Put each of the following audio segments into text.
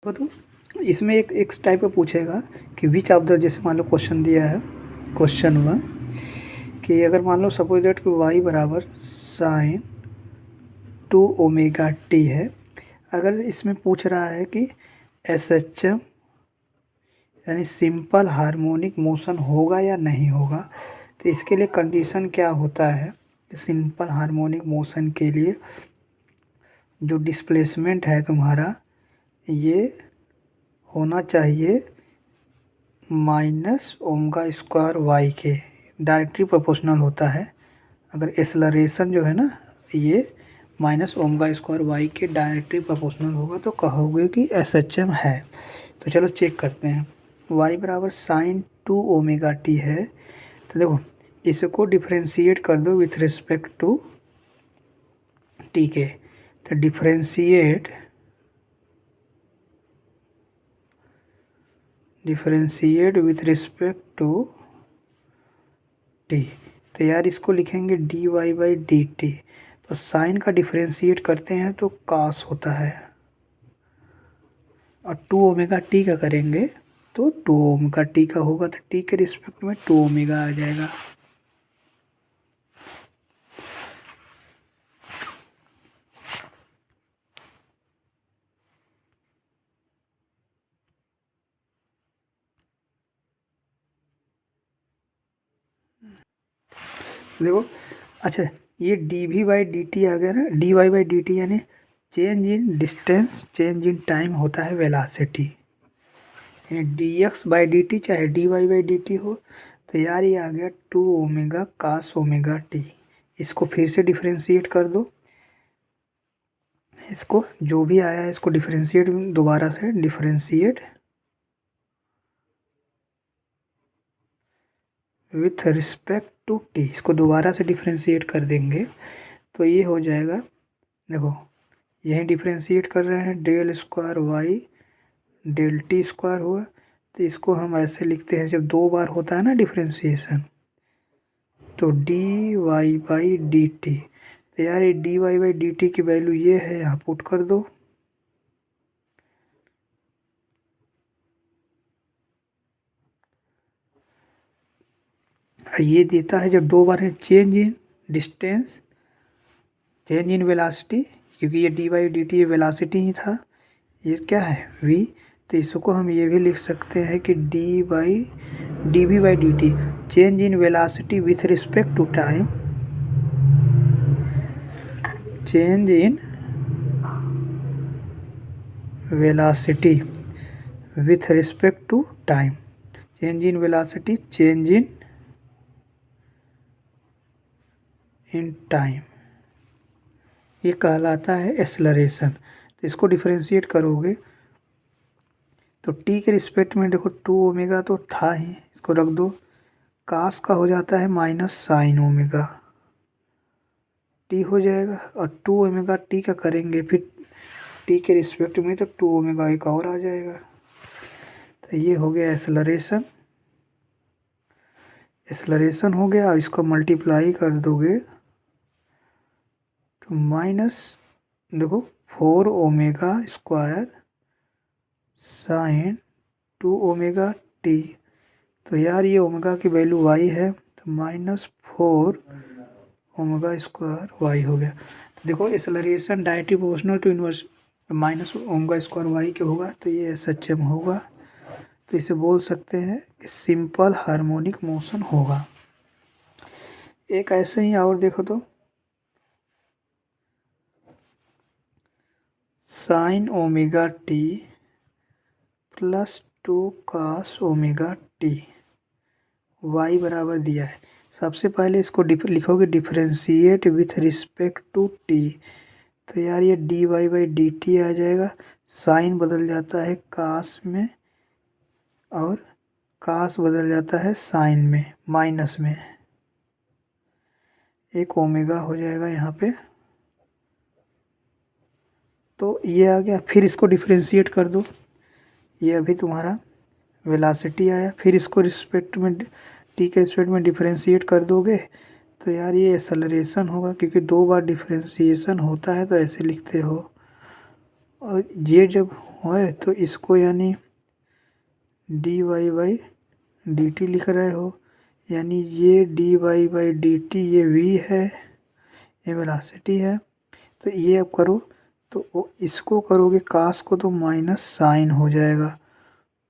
तो इसमें एक टाइप का पूछेगा कि विच ऑफ द, जैसे मान लो क्वेश्चन दिया है क्वेश्चन वन कि अगर मान लो सपोज दैट कि y बराबर साइन 2 ओमेगा टी है। अगर इसमें पूछ रहा है कि SHM यानी सिंपल हार्मोनिक मोशन होगा या नहीं होगा, तो इसके लिए कंडीशन क्या होता है कि सिंपल हार्मोनिक मोशन के लिए जो डिस्प्लेसमेंट है तुम्हारा ये होना चाहिए माइनस ओमेगा स्क्वायर वाई के डायरेक्टली प्रोपोर्शनल होता है। अगर एक्सेलरेशन जो है ना ये माइनस ओमेगा स्क्वायर वाई के डायरेक्टली प्रोपोर्शनल होगा तो कहोगे कि SHM है। तो चलो चेक करते हैं। y बराबर साइन 2 ओमेगा टी है, तो देखो इसको डिफ्रेंशिएट कर दो विथ रिस्पेक्ट टू टी के। तो differentiate with respect to T, तो यार इसको लिखेंगे dy बाई डी टी। तो साइन का डिफ्रेंशिएट करते हैं तो कास होता है, और 2 ओमेगा टी का करेंगे तो 2 ओमेगा टी का होगा, तो टी के रिस्पेक्ट में 2 ओमेगा आ जाएगा। देखो अच्छा, ये D V by D T आ गया ना, D Y by D T यानी change in distance change in time होता है वेलासिटी, यानी D X by D T चाहे D Y by D T हो। तो यार ये आ गया 2 ओमेगा कास ओमेगा टी। इसको फिर से डिफ्रेंशिएट कर दो, इसको जो भी आया है इसको डिफ्रेंशिएट दोबारा से differentiate with respect to T, इसको दोबारा से डिफ्रेंशिएट कर देंगे तो ये हो जाएगा। देखो यहीं डिफ्रेंशिएट कर रहे हैं, del square Y del T square हुआ, तो इसको हम ऐसे लिखते हैं जब दो बार होता है ना डिफ्रेंशिएशन, तो D Y by D T. तो यार ये D Y by D T की वैल्यू ये है, यहाँ पुट कर दो। ये देता है जब दो बार है change in distance change in velocity, क्योंकि ये D by D T velocity ही था, ये क्या है v। तो इसको हम ये भी लिख सकते हैं कि D V by D T change in velocity with respect to time, change in velocity with respect to time, change in velocity change in time, ये कहलाता है एक्सेलरेशन। तो इसको डिफरेंशिएट करोगे तो टी के रिस्पेक्ट में देखो 2 ओमेगा तो था ही, इसको रख दो, कास का हो जाता है माइनस साइन ओमेगा टी हो जाएगा, और 2 ओमेगा टी का करेंगे फिर टी के रिस्पेक्ट में तो 2 ओमेगा एक और आ जाएगा। तो ये हो गया एक्सेलरेशन हो गया। और इसको मल्टीप्लाई कर दोगे तो माइनस देखो 4 omega square sine 2 omega T. तो यार ये ओमेगा की वैल्यू वाई है, तो -4 ओमेगा स्क्वायर वाई हो गया। तो देखो acceleration directly proportional to inverse minus omega square Y के होगा, तो ये SHM होगा। तो इसे बोल सकते हैं कि सिंपल हार्मोनिक मोशन होगा। एक ऐसे ही और देखो तो sine omega T plus 2 cos omega T, Y बराबर दिया है। सबसे पहले इसको लिखोगे differentiate with respect to T, तो यार ये D Y by D T आ जाएगा, साइन बदल जाता है कास में और कास बदल जाता है साइन में माइनस में, एक ओमेगा हो जाएगा यहाँ पे। तो ये आ गया, फिर इसको डिफरेंशिएट कर दो, ये अभी तुम्हारा वेलासिटी आया, फिर इसको रिस्पेक्ट में टी के रिस्पेक्ट में डिफरेंशिएट कर दोगे तो यार ये एक्सेलरेशन होगा, क्योंकि दो बार डिफरेंशिएशन होता है तो ऐसे लिखते हो, और ये जब है तो इसको यानी D Y by D T लिख रहे हो, यानी ये D Y by D T ये वी है, ये वेलोसिटी है। तो ये अब करो तो इसको करोगे कास को तो माइनस साइन हो जाएगा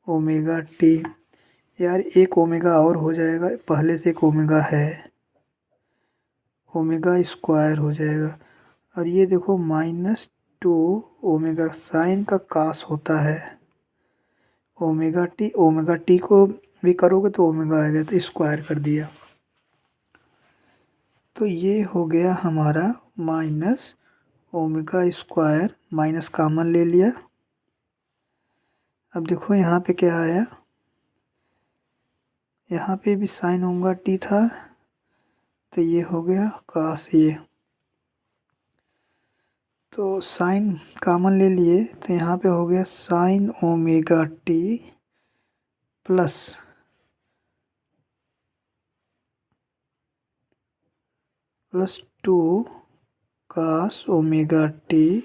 ओमेगा टी। यार एक ओमेगा और हो जाएगा, पहले से एक ओमेगा है, ओमेगा स्क्वायर हो जाएगा। और ये देखो -2 ओमेगा साइन का कास होता है ओमेगा टी को भी करोगे तो ओमेगा आएगा, तो स्क्वायर कर दिया। तो ये हो गया हमारा minus omega square, minus common ले लिया। अब देखो यहाँ पे क्या आया, यहाँ पे भी साइन ओमेगा टी था, तो ये हो गया कास ये। तो साइन कॉमन ले लिए तो यहाँ पे हो गया sine omega T plus +2 cos omega T.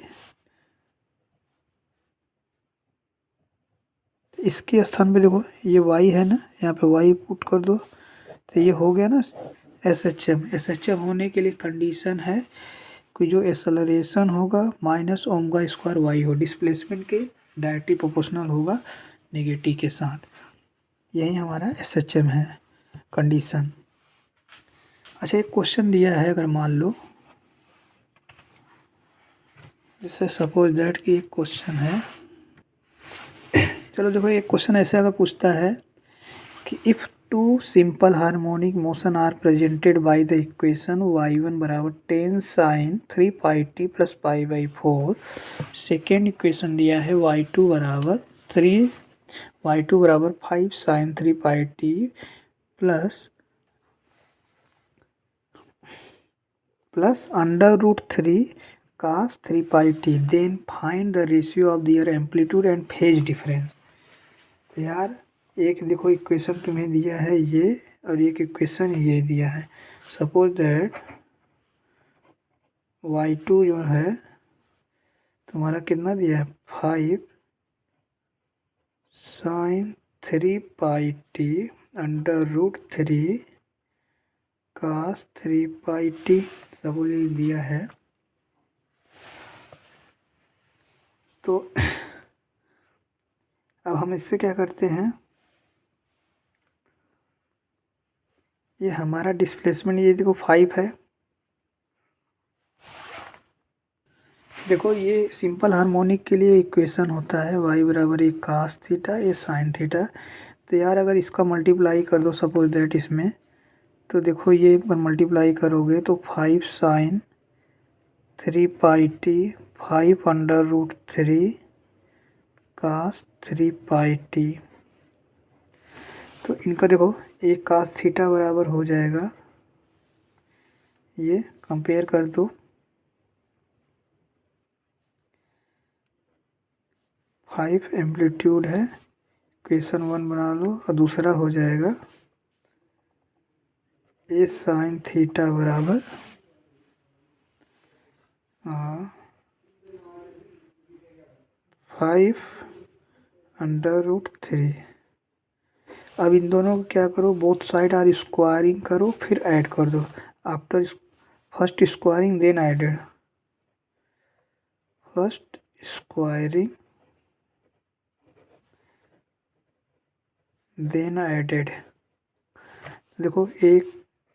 इसके स्थान पे देखो ये y है ना, यहाँ पे y पुट कर दो तो ये हो गया ना एस एच एम होने के लिए कंडीशन है कि जो एक्सेलरेशन होगा माइनस ओमेगा स्क्वायर वाई हो, डिस्प्लेसमेंट के डायरेक्टली प्रोपोर्शनल होगा नेगेटिव के साथ। यही हमारा एस है कंडीशन। अच्छा एक क्वेश्चन दिया है, अगर मान लो जैसे सपोज दैट कि एक क्वेश्चन है, चलो देखो एक क्वेश्चन ऐसे अगर पूछता है कि if two simple harmonic motion are presented by the equation y1 बराबर 10 sine 3 pi T plus pi by 4। Second equation दिया है y2 बराबर 5 sine 3 pi T plus √3 cos 3 pi T. Then find the ratio of their amplitude and phase difference. तो यार एक देखो equation तुम्हें दिया है ये, और एक इक्वेशन ये दिया है। सपोज दैट y2 जो है तुम्हारा कितना दिया है 5 sine 3 pi T √3 cos 3 pi T suppose ये दिया है। तो अब हम इससे क्या करते हैं, ये हमारा डिस्प्लेसमेंट ये देखो 5 है। देखो ये सिंपल हार्मोनिक के लिए इक्वेशन होता है y बराबर एक कास थीटा ए साइन थीटा। तो यार अगर इसका मल्टीप्लाई कर दो सपोज दैट इसमें, तो देखो ये मल्टीप्लाई करोगे तो 5 साइन 3 पाई टी 5 √3 कास 3 पाई टी। तो इनका देखो एक कास थीटा बराबर हो जाएगा, ये कंपेयर कर दो 5 एम्पलीट्यूड है, इक्वेशन 1 बना लो, और दूसरा हो जाएगा ए साइन थीटा बराबर 5 √3। अब इन दोनों को क्या करो, बोथ साइड आर स्क्वायरिंग करो, फिर ऐड कर दो। After first squaring then added, first squaring then added. देखो एक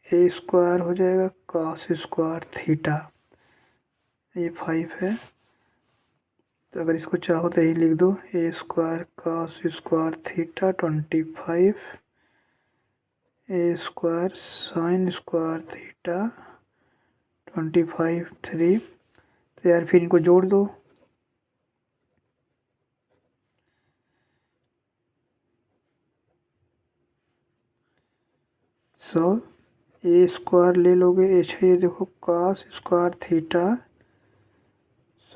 ए स्क्वायर हो जाएगा कॉस स्क्वायर थीटा, ये 5 है। तो अगर इसको चाहो तो यही लिख दो ए स्क्वायर कॉस स्क्वायर थीटा 25 ए स्क्वायर साइन स्क्वायर थीटा 25 3। तो यार फिर इनको जोड़ दो, ए स्क्वायर ले लोगे एच है, ये देखो cos square theta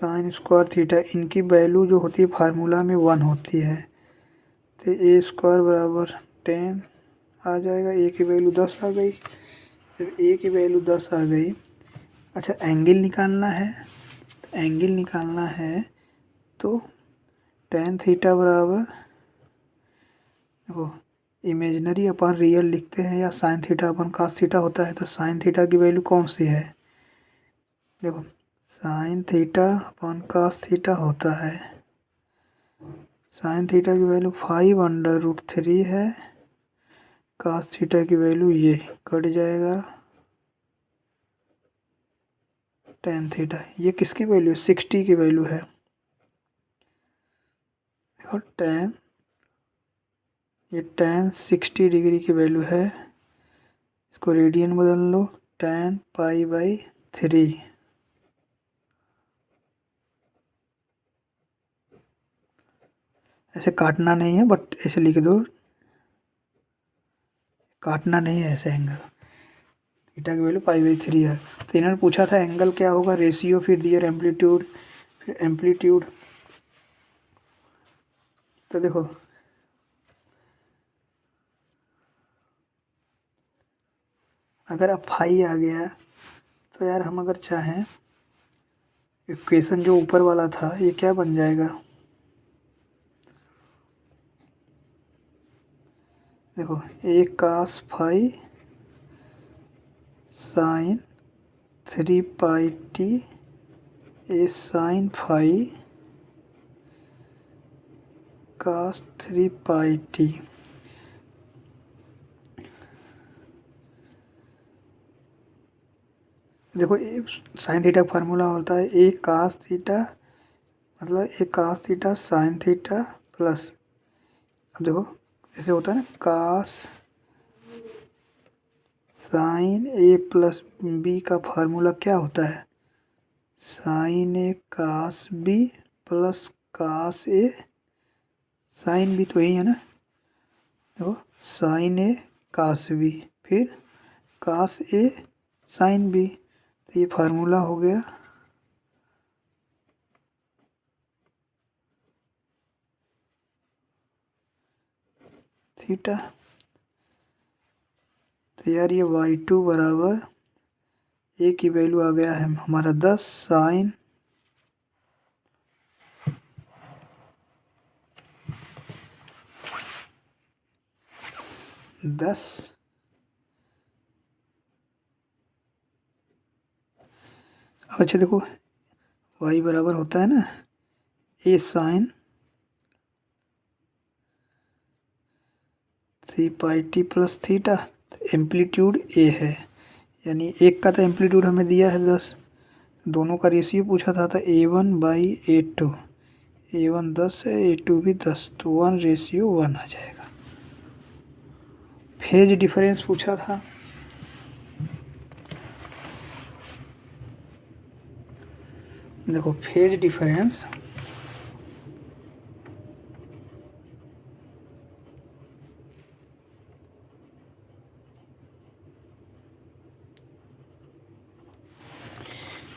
sine square theta, इनकी वैल्यू जो होती है फार्मूला में 1 होती है। तो ए स्क्वायर बराबर 10 आ जाएगा, ए की वैल्यू 10 आ गई। जब ए की वैल्यू 10 आ गई, अच्छा एंगल निकालना है, तो एंगल निकालना है तो tan थीटा बराबर, देखो इमेजिनरी अपन रियल लिखते हैं या sin थीटा अपन cos थीटा होता है, तो sin थीटा की वैल्यू कौन सी है, देखो sin थीटा अपन cos थीटा होता है, sin थीटा की वैल्यू 5√3 है, cos थीटा की वैल्यू ये कट जाएगा tan थीटा, ये किसकी वैल्यू 60 की वैल्यू है, देखो tan, ये tan 60 डिग्री की वैल्यू है, इसको रेडियन बदल लो, tan π/3, ऐसे काटना नहीं है बट ऐसे लिख दो, काटना नहीं है ऐसे एंगल, थीटा की वैल्यू π/3 है। तो इन्होंने पूछा था एंगल क्या होगा, रेशियो, फिर दियर एम्पलीट्यूड, फिर एम्पलीट्यूड। तो देखो अगर अब फाई आ गया तो यार हम अगर चाहें, इक्वेशन जो ऊपर वाला था ये क्या बन जाएगा, देखो ए cos फाई साइन 3πt ए साइन फाई cos 3πt, देखो साइन थीटा का फार्मूला होता है ए cos थीटा, मतलब ए cos theta sine theta plus, अब देखो ऐसे होता है ना, cos साइन ए प्लस बी का फार्मूला क्या होता है, साइन ए cos बी प्लस cos ए साइन बी, तो यही है ना, देखो साइन ए cos बी फिर cos ए साइन बी, तो ये फार्मूला हो गया थीटा। तो यार ये y2 बराबर ए की वैल्यू आ गया है हमारा 10 साइन 10, अच्छा देखो y बराबर होता है ना A sine 3πt plus theta, amplitude A है, यानी एक का तो एम्पलीट्यूड हमें दिया है 10, दोनों का रेशियो पूछा था, A1/A2, A1 10 है, A2 भी 10, तो 1:1 आ जाएगा। फेज डिफरेंस पूछा था, देखो फेज डिफरेंस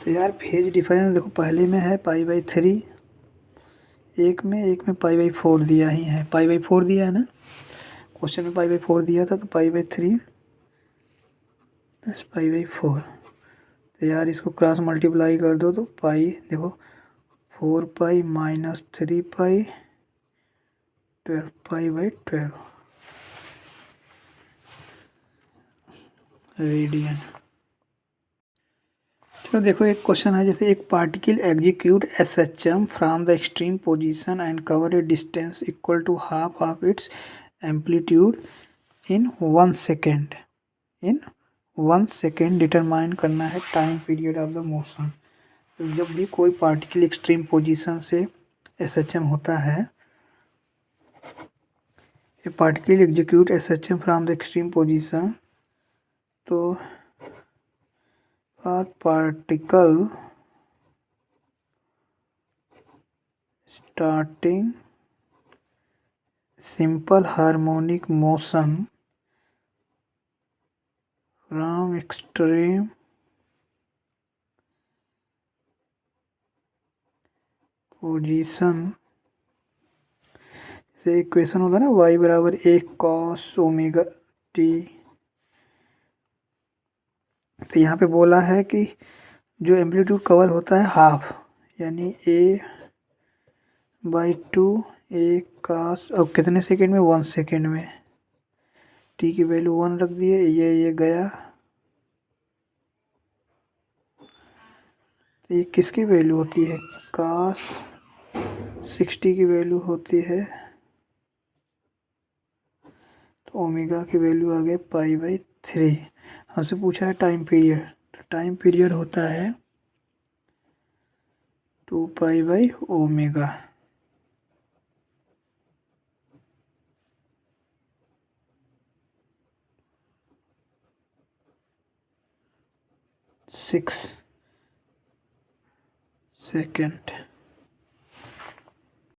तो यार फेज डिफरेंस देखो पहले में है π/3, एक में π/4 दिया ही है, π/4 दिया है ना, क्वेश्चन में π/4 दिया था, तो π/3 प्लस π/4, तो यार इसको क्रॉस मल्टीप्लाई कर दो तो पाई, देखो 4π माइनस 3π 12π/12 रेडियन। चलो देखो एक क्वेश्चन है, जैसे एक particle execute SHM from the extreme position and cover a distance equal to half of its amplitude in 1 second, in 1 second determine करना है time period of the motion. तो जब भी कोई पार्टिकल एक्सट्रीम पोजीशन से SHM होता है, a particle execute SHM from the extreme position, तो particle starting simple harmonic motion from extreme position, से इक्वेशन होता है ना y बराबर a cos ओमेगा t, तो यहाँ पे बोला है कि जो एम्पलीट्यूड कवर होता है हाफ, यानी a बाई टू एक कास, अब कितने सेकेंड में, 1 सेकेंड में। टी की वैल्यू 1 रख दिए, ये गया। तो ये किसकी वैल्यू होती है, कास 60 की वैल्यू होती है, तो ओमेगा की वैल्यू आ गई पाई/3। हमसे पूछा है टाइम पीरियड, तो टाइम पीरियड होता है 2 पाई/ओमेगा। Six second.